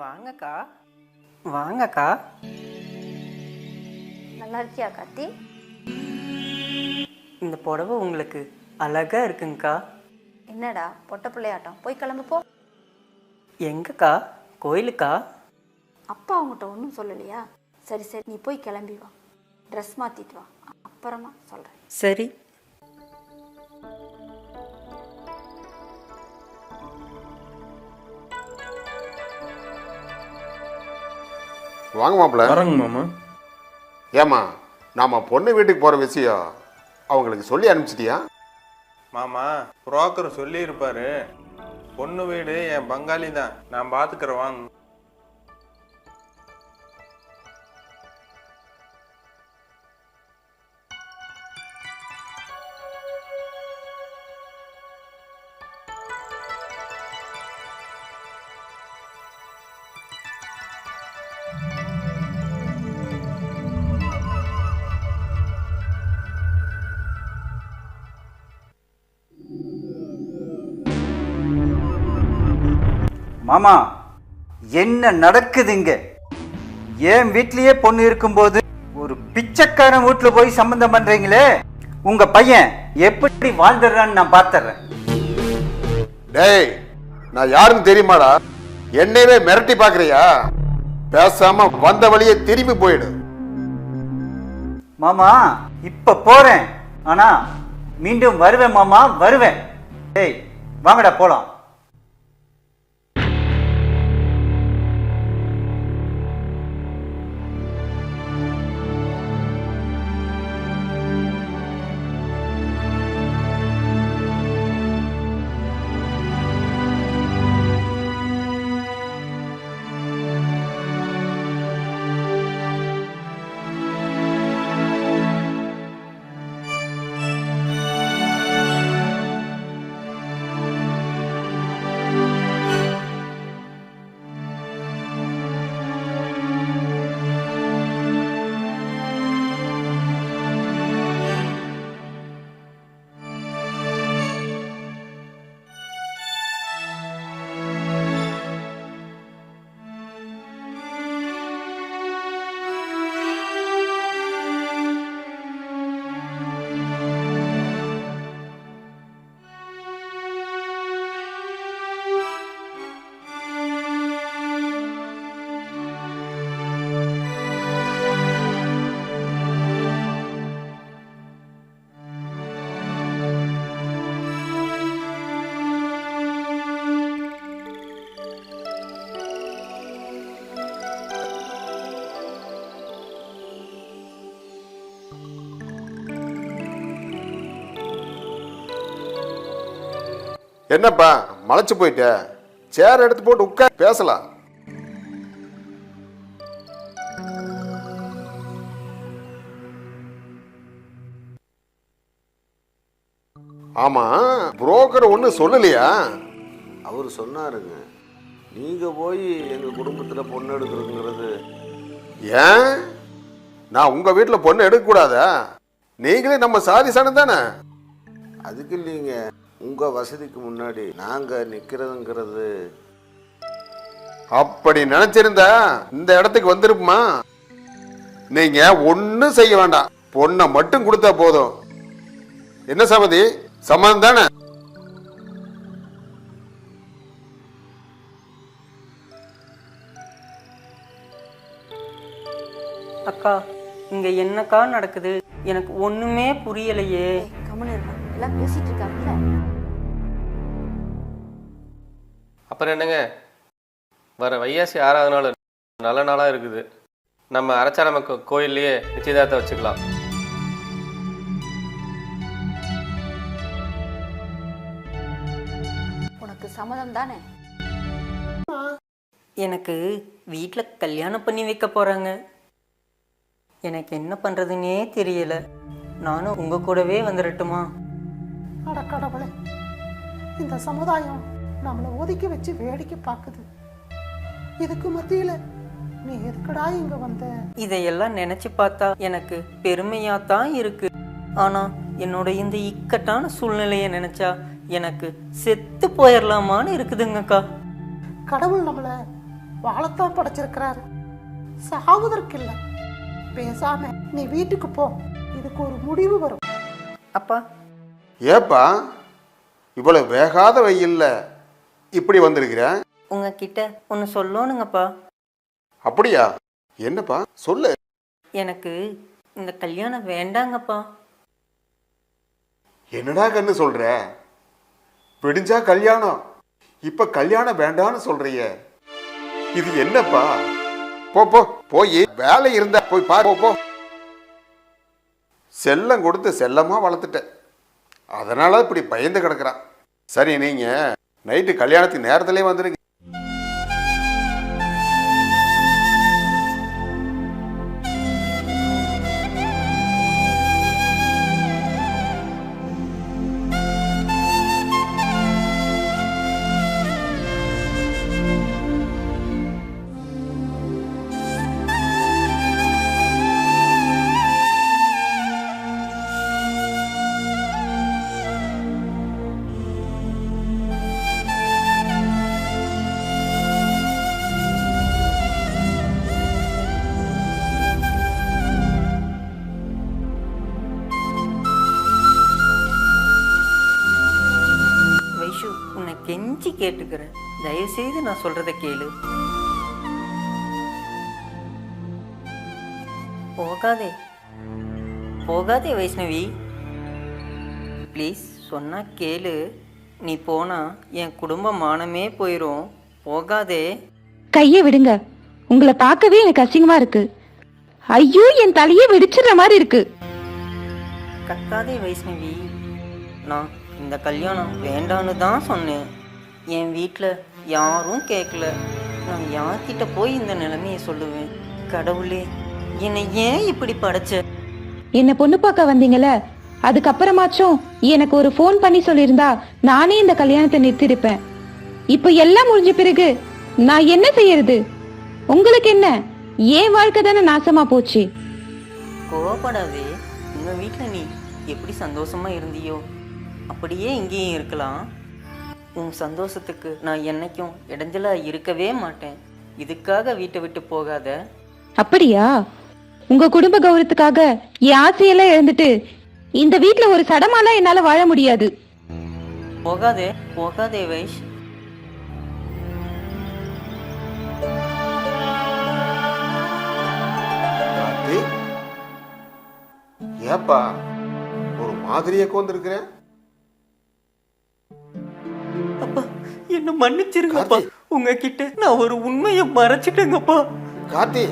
வாங்கக்கா. வாங்கக்கா. நல்லா இருக்கியா கார்த்தி? இந்த புடவை உங்களுக்கு அழகா இருக்குங்கக்கா. என்னடா பொட்ட பிள்ளையாட்டம், போய் கிளம்பு போ. எங்கக்கா? கோயிலுக்கா? அப்பா அவங்ககிட்ட ஒன்றும் சொல்லலையா? சரி சரி, நீ போய் கிளம்பி வா, ட்ரெஸ் மாற்றிட்டு வா, அப்புறமா சொல்கிறேன். சரி. வாங்க மாப்பிள்ள. வரங்க மாமா. ஏமா நாம பொண்ணு வீட்டுக்கு போகிற விஷயம் அவங்களுக்கு சொல்லி அனுப்பிச்சிட்டியா? மாமா புரோக்கர் சொல்லியிருப்பாரு. பொண்ணு வீடு என் பங்காளி தான், நான் பார்த்துக்கிறேன் வாங்க. மாமா, என்ன நடக்குதுங்க? என் வீட்லயே பொண்ணு இருக்கும்போது ஒரு பிச்சைக்காரன் வீட்டுல போய் சம்பந்தம் பண்றீங்களே. உங்க பையன் எப்படி வாழ்ந்துடுறான்னு நான் பார்த்துறேன். டேய், நான் யாருன்னு தெரியுமாடா? என்னையவே மிரட்டி பாக்குறியா? பேசாம வந்த வழியே திரும்பி போயிடு. மாமா இப்ப போறேன், ஆனா மீண்டும் வருவேன் மாமா, வருவேன். டேய் வாங்கடா போலாம். என்னப்பா மலைச்சு போயிட்ட? சேர் எடுத்து போட்டு உட்கார், பேசலாம். ஆமா, புரோக்கர் ஒண்ணு சொல்லலையா? அவர் சொன்னாருங்க, நீங்க போய் எங்க குடும்பத்துல பொண்ணு எடுக்கிறதுங்கிறது. ஏன் நான் உங்க வீட்டுல பொண்ணு எடுக்க கூடாதா? நீங்களே நம்ம சாதி சாணம் தானே. அதுக்கு இல்லைங்க, உங்க வசதிக்கு முன்னாடி நாங்க நிக்கிறதுங்கிறது. அப்படி நினைச்சிருந்தா இந்த இடத்துக்கு வந்திருக்குமா? நீங்க ஒன்னும் செய்ய வேண்டாம், பொண்ணை மட்டும் கொடுத்தா போதும். என்ன சமதி, சம்மதம் தானே? அக்கா, இங்க என்னக்கா நடக்குது? எனக்கு ஒண்ணுமே புரியலையே. கம்முன்னு இருங்க, எல்லாம் பேசிட்டு இருக்காங்கல்ல. அப்புறம் என்னங்க, வர வைகாசி 6வது நாள் நல்ல நாளாக இருக்குது. நம்ம அரச்சாரம கோயில்லையே நிச்சயதார்த்தம் வச்சுக்கலாம். உனக்கு சம்மதம் தானே? எனக்கு வீட்டில் கல்யாணம் பண்ணி வைக்க போறாங்க. எனக்கு என்ன பண்றதுன்னே தெரியல. நானும் உங்க கூடவே வந்துடட்டுமா? அட கடவுளே, இந்த சமுதாயம் நம்மளை ஒதுக்கி வச்சு வேடிக்கை பார்க்குது. இதுக்கு மத்தியில் நீ எதுக்குடா இங்க வந்த? இதையெல்லாம் நினைச்சு பார்த்தா எனக்கு பெருமையா தான் இருக்கு. ஆனா என்னோட இந்த இக்கட்டான சூழ்நிலையை நினைச்சா எனக்கு செத்து போயிடலாமான்னு இருக்குதுங்கக்கா. கடவுள் நம்மளை வாழத்தான் படைச்சிருக்கிறாரு, சாவதற்கு இல்லை. பேசாம நீ வீட்டுக்கு போ, இதுக்கு ஒரு முடிவு வரும். அப்பா, ஏப்பா இவ்வளவு வேகாத வெயில்ல இப்படி வந்திருக்கிற? உங்ககிட்ட ஒன்று சொல்லணுங்கப்பா. அப்படியா? என்னப்பா சொல்லு. எனக்கு இந்த கல்யாணம் வேண்டாங்கப்பா. என்னடா கண்ணு சொல்ற? விடிஞ்சா கல்யாணம், இப்ப கல்யாணம் வேண்டான்னு சொல்றிய? இது என்னப்பா? போ போ, போய் வேலை இருந்தா போய் பாரு. போ. செல்லம் கொடுத்து செல்லமா வளர்த்துட்ட, அதனால இப்படி பயந்து கிடக்குறான். சரி, நீங்க நைட்டு கல்யாணத்துக்கு நேரத்திலே வந்துருங்க. வைஷு, உன்னை கெஞ்சி கேட்டுக்கிறேன், தயவு செய்து நான் சொல்றத கேளு. போகாதே போகாதே வைஷ்ணவி, ப்ளீஸ், சொன்னா கேளு. நீ போனா என் குடும்ப மானமே போயிடும். போகாதே. கையை விடுங்க, உங்களை பார்க்கவே எனக்கு அசிங்கமா இருக்கு. ஐயோ, என் தலையே வெடிச்சிடுற மாதிரி இருக்கு. கத்தாதே வைஷ்ணவி, நான் இந்த கல்யாணம் வேண்டான்னு தான் சொன்னேன். என் வீட்டில் யாரும் கேட்கல. நான் யார்கிட்ட போய் இந்த நிலைமையை சொல்லுவேன்? கடவுளே, என்னை ஏன் இப்படி படைச்ச? என்ன பொண்ணு பார்க்க வந்தீங்கல்ல, அதுக்கப்புறமாச்சும் எனக்கு ஒரு ஃபோன் பண்ணி சொல்லியிருந்தா நானே இந்த கல்யாணத்தை நிறுத்திருப்பேன். இப்ப எல்லாம் முடிஞ்ச பிறகு நான் என்ன செய்யறது? உங்களுக்கு என்ன, என் வாழ்க்கை தானே நாசமா போச்சு. கோவப்படாதே. உங்கள் வீட்டில் நீ எப்படி சந்தோஷமா இருந்தியோ அப்படியே இங்கேயும் இருக்கலாம். உன் சந்தோஷத்துக்கு நான் என்னைக்கும் இடைஞ்சலா இருக்கவே மாட்டேன். இதுக்காக வீட்டை விட்டு போகாத. அப்படியா? உங்க குடும்ப கௌரவத்துக்காக என் ஆசையெல்லாம் இழந்துட்டு இந்த வீட்ல ஒரு சடமாலாம் என்னால வாழ முடியாது. போகாதே போகாதே வைஷ். கார்த்தி, ஏப்பா ஒரு மாதிரியே கோந்திருக்கிற? அப்பா, என்ன மன்னிச்சிருங்கப்பா. உங்ககிட்ட நான் ஒரு உண்மையை மறைச்சிட்டேங்கப்பா. கார்த்தி,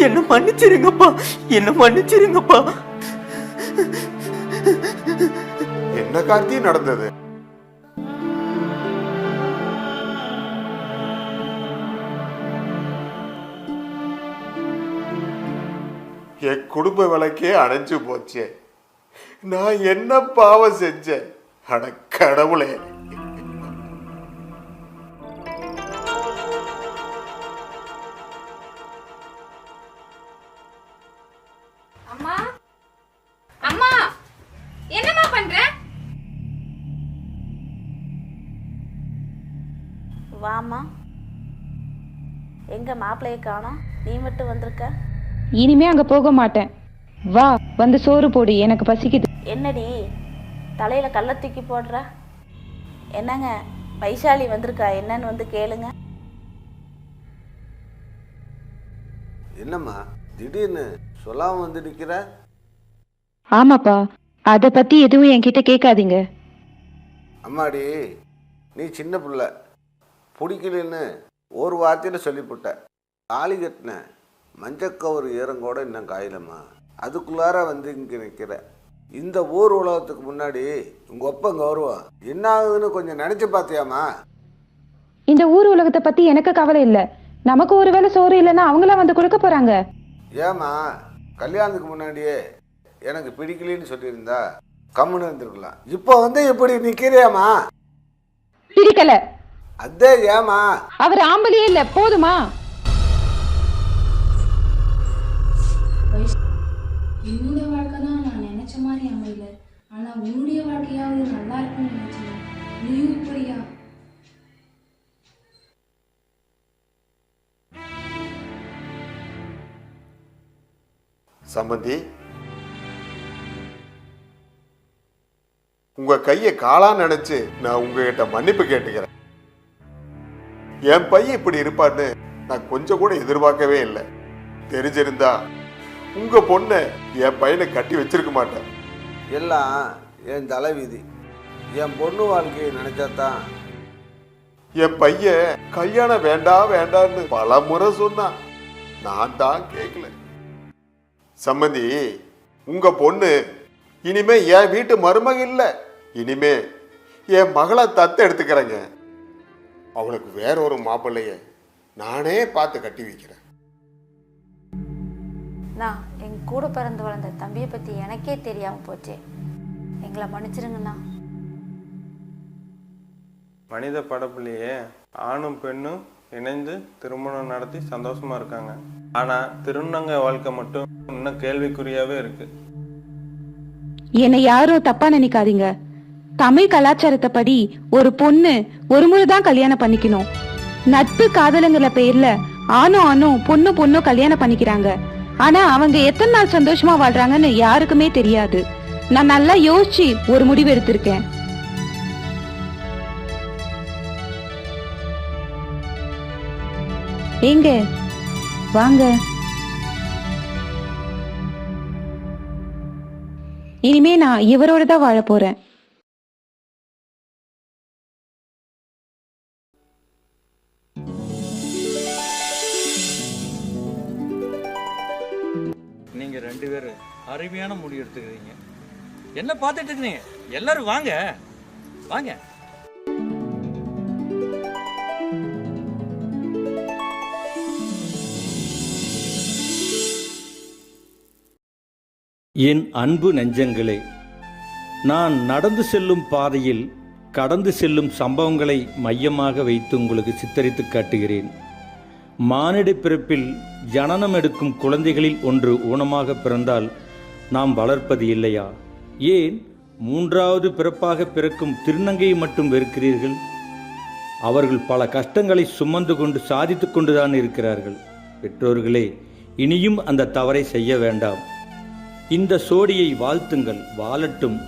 என்ன மன்னிச்சிருங்கப்பா, என்ன மன்னிச்சிருங்கப்பா. என்ன கார்த்தி நடந்தது? என் குடும்ப விளக்கே அணைஞ்சு போச்சே. நான் என்ன பாவம் செஞ்சேன்? அட கடவுளே. அம்மா, அம்மா, என்னம்மா பண்ற? வாமா. எங்க மாப்பிள்ளைய காணோம், நீ மட்டும் வந்திருக்க? இனிமே அங்க போக மாட்டேன். வா, வந்து சோறு போடு, எனக்கு பசிக்குது. என்னடி தலையில கள்ள தூக்கி போடுற? என்னங்க, வைஷாலி வந்திருக்கா, என்னன்னு வந்து கேளுங்க. என்னம்மா திடீர்னு சொல்லாம வந்து நிக்கிற? ஆமாப்பா, அத பத்தி எதுவும் என்கிட்ட கேட்காதீங்க. அம்மாடி, நீ சின்ன பிள்ளை, பிடிக்கலன்னு ஒரு வார்த்தையில சொல்லிவிட்ட. தாலி கட்டின மஞ்சக்கவர் ஈரங்கோட இன்னும் காயிலம்மா, அதுக்குள்ளார வந்து இங்கே நிற்கிற. இந்த ஊர் உலகத்துக்கு முன்னாடி உங்க ஒப்பம் கௌரவம் என்ன ஆகுதுன்னு கொஞ்சம் நினைச்சு பார்த்தியாமா? இந்த ஊர் உலகத்தை பத்தி எனக்கு கவலை இல்ல. நமக்கு ஒருவேளை சோறு இல்லைன்னா அவங்களா வந்து கொடுக்க போறாங்க. ஏமா கல்யாணத்துக்கு முன்னாடியே எனக்கு பிடிக்கலன்னு சொல்லியிருந்தா கம்முன்னு இருந்திருக்கலாம். இப்போ வந்து எப்படி நிக்கிறியாமா? பிடிக்கல. அதே ஏமா? அவர் ஆம்பளையே இல்ல, போதுமா? உன்னுடைய வாழ்க்கையாவது நல்லா இருக்கும்னு நினைச்சேன். நீயும் இப்படியா? சம்பந்தி, உங்க கையை காலா நினைச்சு நான் உங்ககிட்ட மன்னிப்பு கேட்டுக்கிறேன். என் பையன் இப்படி இருப்பான்னு நான் கொஞ்சம் கூட எதிர்பார்க்கவே இல்லை. தெரிஞ்சிருந்தா உங்க பொண்ணை என் பையனை கட்டி வச்சிருக்க மாட்டேன். எல்லாம் என் தலைவிதி. என் பொண்ணு வாழ்க்கையை நினைச்சாதான். என் பையன் கல்யாணம் வேண்டாம் வேண்டான்னு பல முறை சொன்னான். நான் தான் கேட்கல. சம்பந்தி, உங்க பொண்ணு இனிமே என் வீட்டு மருமக இல்லை. இனிமே என் மகளை தத்து எடுத்துக்கிறேங்க. அவளுக்கு வேற ஒரு மாப்பிள்ளைய நானே பார்த்து கட்டி வைக்கிறேன். நான் என் கூட பிறந்து வளர்ந்த தம்பியை பற்றி எனக்கே தெரியாமல் போச்சே. எங்களை மன்னிச்சிருங்கண்ணா. மனித படப்புலையே ஆணும் பெண்ணும் இணைந்து திருமணம் நடத்தி சந்தோஷமா இருக்காங்க. ஆனா திருநங்க வாழ்க்கை மட்டும் இன்னும் கேள்விக்குறியாவே இருக்கு. என்னை யாரும் தப்பா நினைக்காதீங்க. தமிழ் கலாச்சாரத்தை படி ஒரு பொண்ணு ஒரு முறை தான் கல்யாணம் பண்ணிக்கணும். நட்பு காதலுங்கிற பேர்ல ஆணும் பொண்ணும் கல்யாணம் பண்ணிக்கிறாங்க. ஆனா அவங்க எத்தனை நாள் சந்தோஷமா வாழ்றாங்கன்னு யாருக்குமே தெரியாது. நான் நல்லா யோசிச்சு ஒரு முடிவு எடுத்திருக்கேன். ஏங்க வாங்க. இனிமே நான் இவரோட தான் வாழ போறேன். நீங்க 2 பேரும் அருமையான முடிவு எடுத்துக்கிறீங்க. என்ன பார்த்துட்டு இருக்கீங்க? எல்லாரும் வாங்க வாங்க. என் அன்பு நெஞ்சங்களே, நான் நடந்து செல்லும் பாதையில் கடந்து செல்லும் சம்பவங்களை மையமாக வைத்து உங்களுக்கு சித்தரித்து காட்டுகிறேன். மானிட பிறப்பில் ஜனனம் எடுக்கும் குழந்தைகளில் ஒன்று ஊனமாக பிறந்தால் நாம் வளர்ப்பது இல்லையா? ஏன் 3வது பிறப்பாக பிறக்கும் திருநங்கையை மட்டும் வெறுக்கிறீர்கள்? அவர்கள் பல கஷ்டங்களை சுமந்து கொண்டு சாதித்து கொண்டுதான் இருக்கிறார்கள். பெற்றோர்களே, இனியும் அந்த தவறை செய்ய வேண்டாம். இந்த சோடியை வாழ்த்துங்கள், வாழட்டும்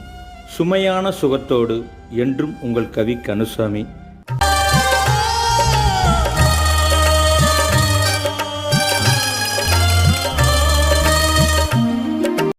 சுமையான சுகத்தோடு. என்றும் உங்கள் கவி கனுசாமி.